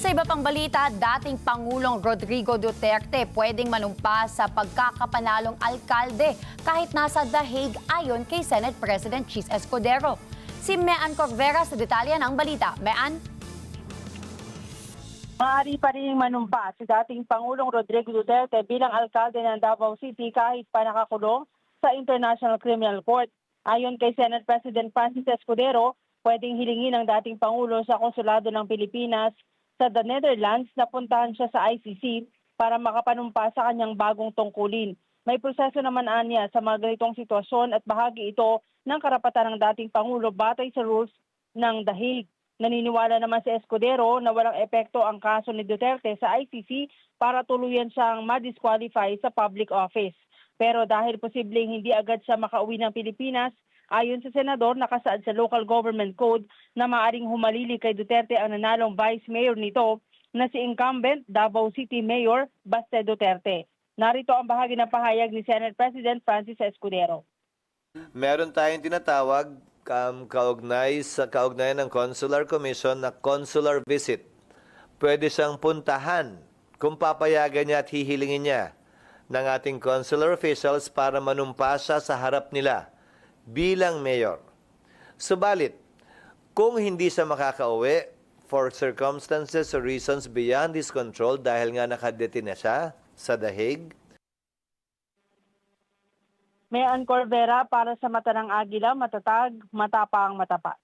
Sa iba pang balita, dating Pangulong Rodrigo Duterte pwedeng manumpas sa pagkakapanalong alkalde kahit nasa The Hague ayon kay Senate President Chis Escudero. Si Mean Corvera sa detalye ng balita. Mean? Maaari pa rin manumpa si dating Pangulong Rodrigo Duterte bilang alkalde ng Davao City kahit pa nakakulong sa International Criminal Court. Ayon kay Senate President Francis Escudero, pwedeng hilingin ng dating Pangulo sa Konsulado ng Pilipinas sa The Netherlands na puntahan siya sa ICC para makapanumpa sa kanyang bagong tungkulin. May proseso naman anya sa mga ganitong sitwasyon at bahagi ito ng karapatan ng dating Pangulo batay sa rules ng The Hague. Naniniwala naman si Escudero na walang epekto ang kaso ni Duterte sa ICC para tuluyan siyang ma-disqualify sa public office. Pero dahil posibleng hindi agad siya makauwi ng Pilipinas, ayon sa senador, nakasaad sa Local Government Code na maaring humalili kay Duterte ang nanalong vice mayor nito na si incumbent Davao City Mayor Baste Duterte. Narito ang bahagi ng pahayag ni Senate President Francis Escudero. Meron tayong tinatawag kaugnayan ng Consular Commission na consular visit. Pwede siyang puntahan kung papayagan niya at hihilingin niya ng ating consular officials para manumpa siya sa harap nila bilang mayor. Subalit, kung hindi siya makakauwi for circumstances or reasons beyond his control dahil nga nakadetain na siya sa The Hague, Mean Corvera para sa Mata ng Agila, matatag, matapang, matapat.